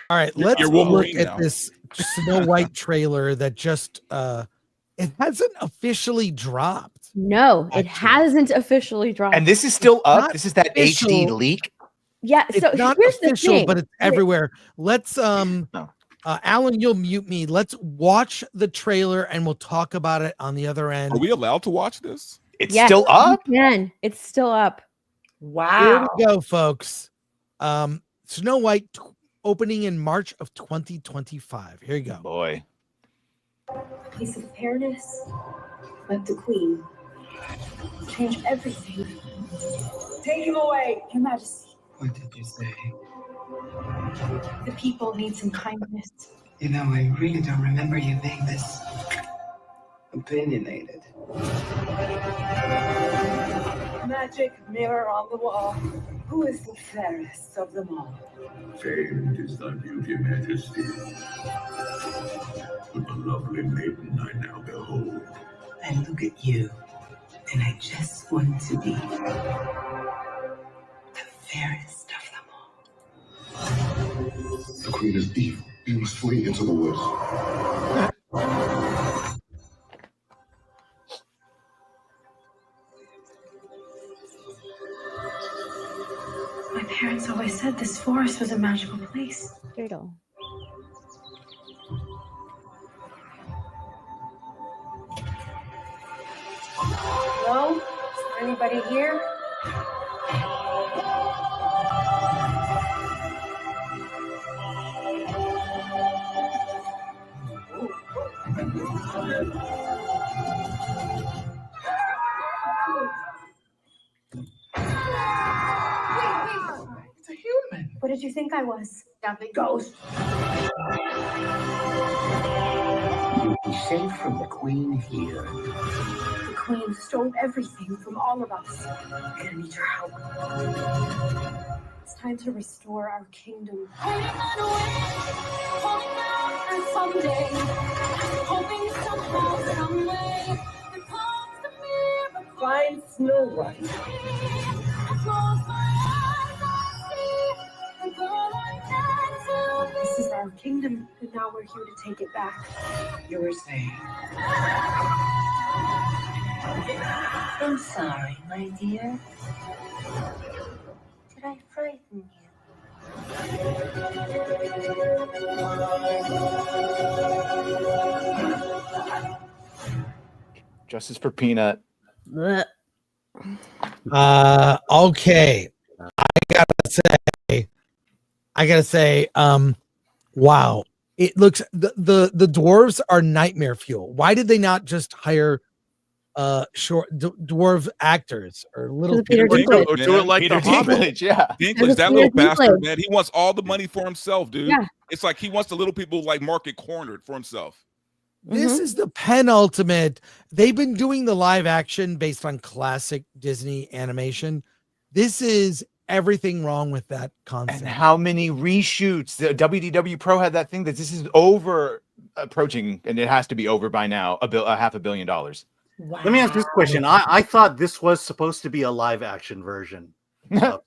All right, let's You're look Wolverine at now. this Snow White trailer that just it hasn't officially dropped. No, it Actually. hasn't officially dropped. And this is still up. Not This is that official. HD leak. Yeah, It's so not here's official, the thing. but it's everywhere. Let's Alan, you'll mute me. Let's watch the trailer and we'll talk about it on the other end. Are we allowed to watch this? It's still up? You can. It's still up. Wow. Here we go, folks. Snow White opening in March of 2025. Here you go. Boy. A piece of fairness, like the Queen. Change everything. Take him away, Your Majesty. What did you say? The people need some kindness. You know, I really don't remember you being this opinionated. Magic mirror on the wall. Who is the fairest of them all? Famed is thy beauty, Majesty. But the lovely maiden I now behold. I look at you, and I just want to be the fairest of them all. The Queen is evil. You must flee into the woods. My parents always said this forest was a magical place. Turtle. Hello? Is there anybody here? It's a human. What did you think I was? Nothing ghost. You'll be safe from the Queen here. The Queen stole everything from all of us. We're gonna need your help. It's time to restore our kingdom. Find Snow White. This is our kingdom, and now we're here to take it back. You were saying. I'm sorry, my dear. Did I frighten you? Justice for Peanut. Blech. Okay. I gotta say, wow. It looks the dwarves are nightmare fuel. Why did they not just hire dwarf actors or little Peter people? Dinklage. Do it like Peter the Hobbit. Dinklage, yeah. Dinklage, that Peter little bastard, Dinklage. man. He wants all the money for himself, dude. Yeah. It's like he wants the little people like market cornered for himself. This is the penultimate. They've been doing the live action based on classic Disney animation. This is everything wrong with that concept. And how many reshoots? The WDW Pro had that thing that this is over approaching, and it has to be over by now, $500 million. Wow. Let me ask this question. I thought this was supposed to be a live action version. No.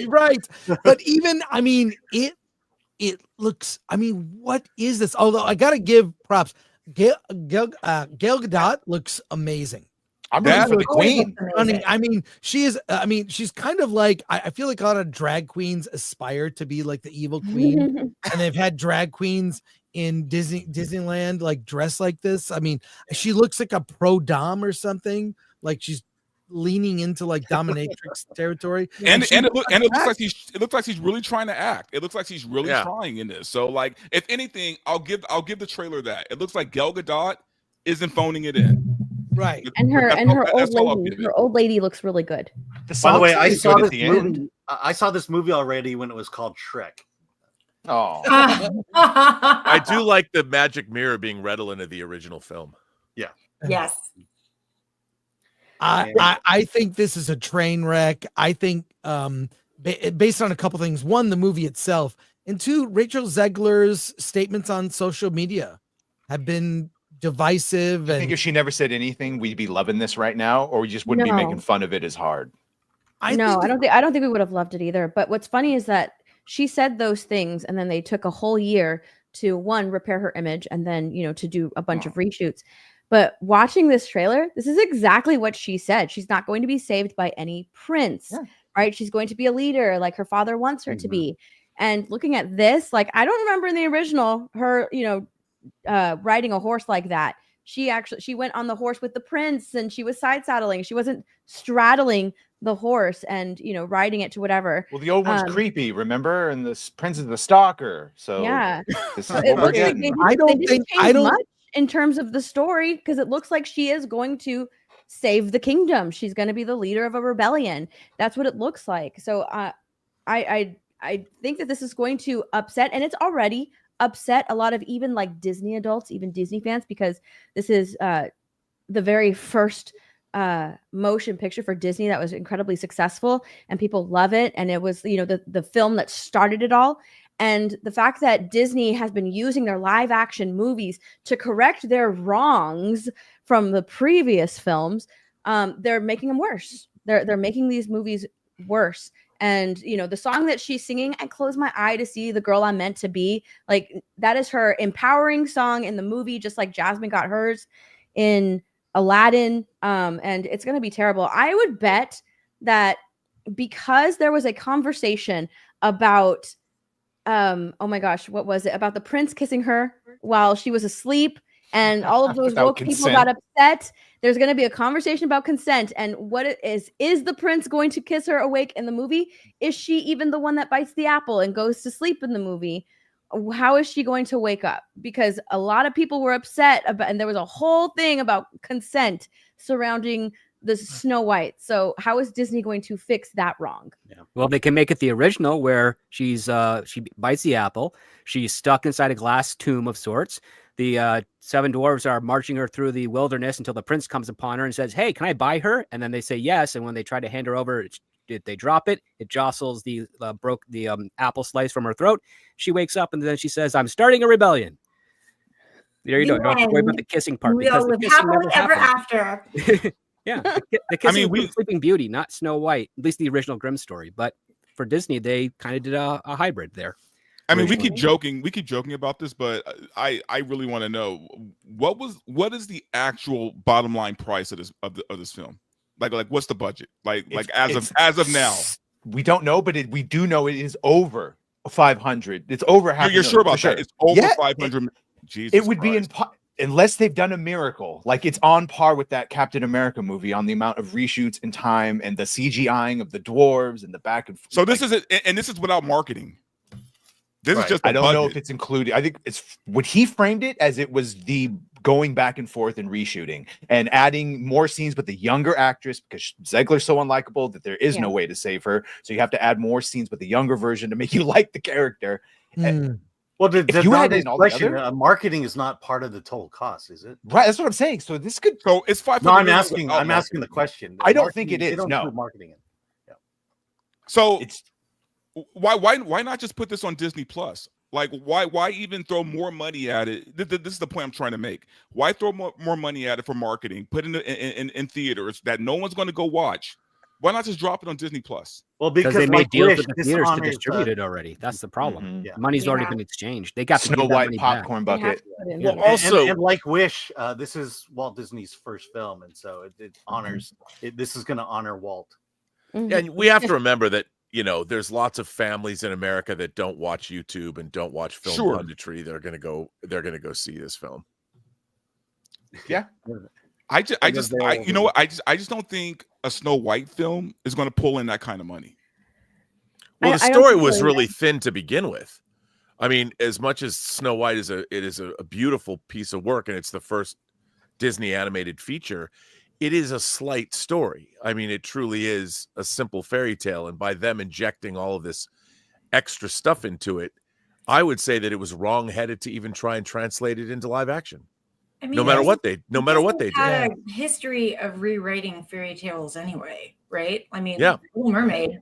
Right. But even, I mean, it looks, I mean, what is this? Although I gotta give props. Gail Gadot looks amazing. I'm ready for the Queen. I mean, she is. I mean, she's kind of like. I feel like a lot of drag queens aspire to be like the evil queen, and they've had drag queens in Disneyland like dress like this. I mean, she looks like a pro dom or something. Like she's leaning into like dominatrix territory. And it looks like he's really trying to act. It looks like he's really trying in this. So like, if anything, I'll give the trailer that. It looks like Gal Gadot isn't phoning it in. Right. And her old lady looks really good. By the way, I saw this movie already when it was called Shrek. Oh. I do like the magic mirror being redolent of the original film. Yeah. Yes. I think this is a train wreck. I think based on a couple things. One, the movie itself, and two, Rachel Zegler's statements on social media have been divisive. I think if she never said anything, we'd be loving this right now, or we just wouldn't be making fun of it as hard. I don't think we would have loved it either. But what's funny is that she said those things, and then they took a whole year to repair her image, and then to do a bunch of reshoots. But watching this trailer, this is exactly what she said. She's not going to be saved by any prince, right? She's going to be a leader like her father wants her to be. And looking at this, like, I don't remember in the original her, riding a horse like that. She went on the horse with the prince, and she was side saddling. She wasn't straddling the horse and riding it to whatever. Well, the old one's creepy, remember? And the prince is the stalker. So yeah, this is what we're getting. I don't much in terms of the story, because it looks like she is going to save the kingdom. She's going to be the leader of a rebellion. That's what it looks like. So I think that this is going to upset, and it's already upset a lot of even like Disney adults, even Disney fans, because this is the very first motion picture for Disney that was incredibly successful, and people love it. And it was, the film that started it all. And the fact that Disney has been using their live action movies to correct their wrongs from the previous films, they're making them worse. They're making these movies worse. And, the song that she's singing, I close my eye to see the girl I'm meant to be. Like, that is her empowering song in the movie, just like Jasmine got hers in Aladdin. And it's going to be terrible. I would bet that because there was a conversation about, oh my gosh, what was it? About the prince kissing her while she was asleep, and all of those woke people got upset. There's going to be a conversation about consent, and what it is the prince going to kiss her awake in the movie? Is she even the one that bites the apple and goes to sleep in the movie? How is she going to wake up? Because a lot of people were upset about, and there was a whole thing about consent surrounding the Snow White. So how is Disney going to fix that wrong? Yeah. Well, they can make it the original where she bites the apple. She's stuck inside a glass tomb of sorts. The 7 dwarves are marching her through the wilderness until the prince comes upon her and says, "Hey, can I buy her?" And then they say yes. And when they try to hand her over, they drop it. It jostles the apple slice from her throat. She wakes up and then she says, "I'm starting a rebellion." There you go. Don't have to worry about the kissing part. We'll live happily ever after. Yeah, the kissing was Sleeping Beauty, not Snow White, at least the original Grimm story. But for Disney, they kind of did a hybrid there. I mean, we keep joking about this, but I really want to know what is the actual bottom line price of this film? Like what's the budget? Like as of now, we don't know, but we do know it is over 500. It's over half. You're sure about that? It's over 500. Jesus, it would be unless they've done a miracle. Like, it's on par with that Captain America movie on the amount of reshoots and time and the CGIing of the dwarves and the back and forth. So this is it, and this is without marketing. This is just. I don't know if it's included. I think it's what he framed it as. It was the going back and forth and reshooting and adding more scenes with the younger actress, because Zegler's so unlikable that there is no way to save her. So you have to add more scenes with the younger version to make you like the character. Well, marketing is not part of the total cost, is it? Right, that's what I'm saying. So this could. So it's 500. No, I'm asking the question. I don't think it is. No marketing it. Yeah. So it's why not just put this on Disney Plus? Like, why even throw more money at it? This is the point I'm trying to make. Why throw more money at it for marketing? Put it in theaters that no one's going to go watch. Why not just drop it on Disney Plus? Well, because they made deals with the theaters to distribute it already. That's the problem. Yeah. Money's already been exchanged. They got Snow White popcorn bucket. Well, also, and like Wish, this is Walt Disney's first film, and so it honors. This is going to honor Walt. Yeah, and we have to remember that there's lots of families in America that don't watch YouTube and don't watch film punditry. They're going to go see this film. Yeah. I just don't think a Snow White film is going to pull in that kind of money. Well, the story was really thin to begin with. I mean, as much as Snow White is a beautiful piece of work, and it's the first Disney animated feature, it is a slight story. I mean, it truly is a simple fairy tale, and by them injecting all of this extra stuff into it, I would say that it was wrong-headed to even try and translate it into live action. I mean, no matter what they had a history of rewriting fairy tales anyway, right? I mean, yeah. Little Mermaid,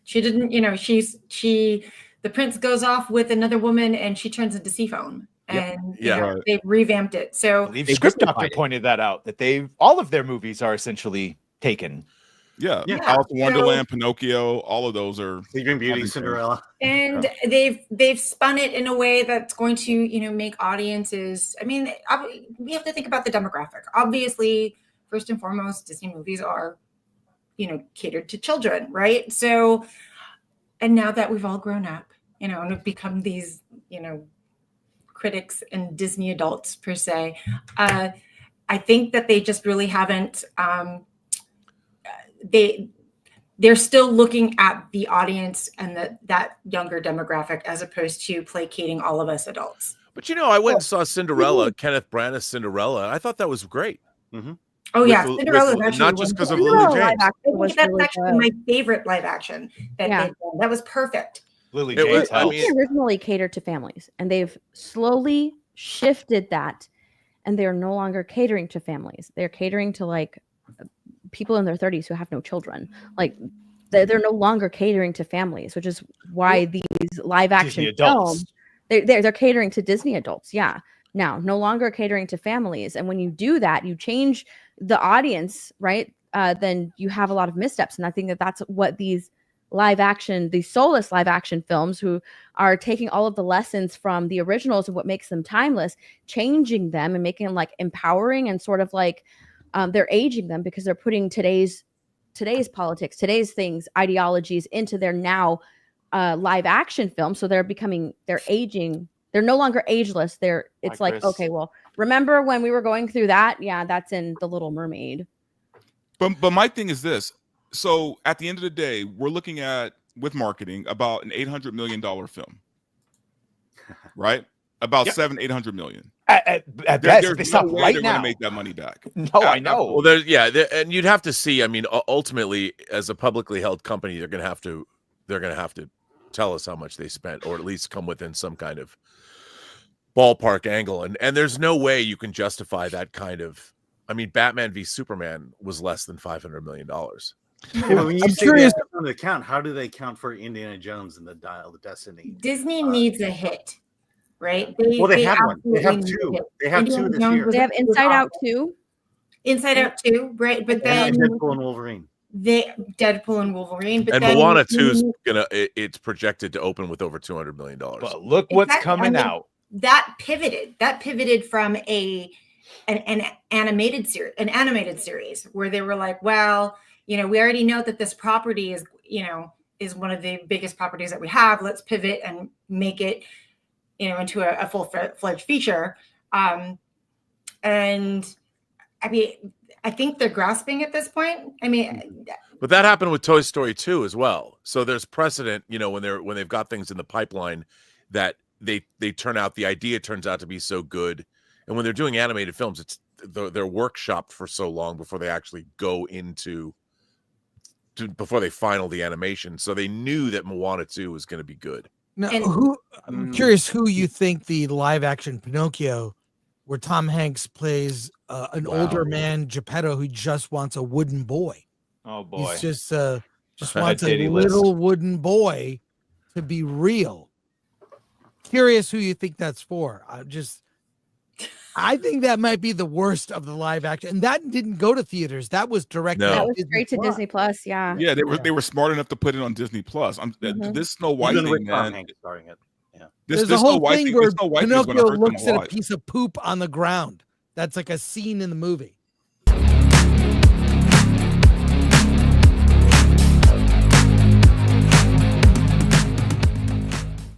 she didn't, the prince goes off with another woman and she turns into sea foam, and they revamped it. So the script doctor pointed that out, that all of their movies are essentially taken. Yeah, Yeah. Alice in So- Wonderland, Pinocchio, all of those are Sleeping Beauty, Cinderella. And they've spun it in a way that's going to, you know, make audiences. I mean, we have to think about the demographic. Obviously, first and foremost, Disney movies are, you know, catered to children, right? So, and now that we've all grown up, you know, and have become these, you know, critics and Disney adults per se, I think that they just really haven't. They're still looking at the audience and that younger demographic as opposed to placating all of us adults. But you know, I went and saw Cinderella, Kenneth Branagh's Cinderella. I thought that was great. Oh yeah, Cinderella is actually not just because of Lily James. That's actually my favorite live action that they've done. That was perfect. Lily James. I mean, originally catered to families, and they've slowly shifted that, and they're no longer catering to families. They're catering to like people in their 30s who have no children. Like they're no longer catering to families, which is why these live action films they're catering to Disney adults. Yeah. Now, no longer catering to families. And when you do that, you change the audience, right? Then you have a lot of missteps. And I think that that's what these soulless live action films who are taking all of the lessons from the originals and what makes them timeless, changing them and making them like empowering and sort of like they're aging them because they're putting today's politics, today's things, ideologies into their now live action film. So they're aging. They're no longer ageless. It's like, okay, well, remember when we were going through that? Yeah, that's in The Little Mermaid. But my thing is this. So at the end of the day, we're looking at, with marketing, about an $800 million film, right? About 800 million. At best, there's they stop no way right they're now. going to make that money back. No, I know. Well, and you'd have to see. I mean, ultimately, as a publicly held company, they're going to have to tell us how much they spent, or at least come within some kind of ballpark angle. And there's no way you can justify that kind of. I mean, Batman v Superman was less than $500 million. Yeah, when you I'm say curious. on the count, how do they count for Indiana Jones and the Dial of Destiny? Disney needs a hit, right? They have one. They have absolutely two. need a hit. They have Indiana two this Jones year. was They have was Inside Out awful. 2. Inside Out 2, right? But then Deadpool and Wolverine. Deadpool and Wolverine. But And then Moana 2 is it's projected to open with over $200 million. But look what's coming out. That pivoted from an animated series where they were like, well, you know, we already know that this property is one of the biggest properties that we have. Let's pivot and make it, you know, into a full-fledged feature. And I mean, I think they're grasping at this point. I mean, but that happened with Toy Story 2 as well. So there's precedent, you know, when they've got things in the pipeline that they turn out, the idea turns out to be so good. And when they're doing animated films, they're workshopped for so long before they actually go before they final the animation. So they knew that Moana 2 was going to be good. Now, I'm curious who you think the live action Pinocchio, where Tom Hanks plays an older man, Geppetto, who just wants a wooden boy. Oh boy. He's just wants a titty little list. wooden boy to be real. Curious who you think that's for. I think that might be the worst of the live action, and that didn't go to theaters. That was direct. No. That was straight to Disney Plus. Yeah. Yeah, they were smart enough to put it on Disney Plus. This Snow White Even thing, with Tom man. Hanks starring it. Yeah. There's a whole thing where Pinocchio looks at a piece of poop on the ground. That's like a scene in the movie.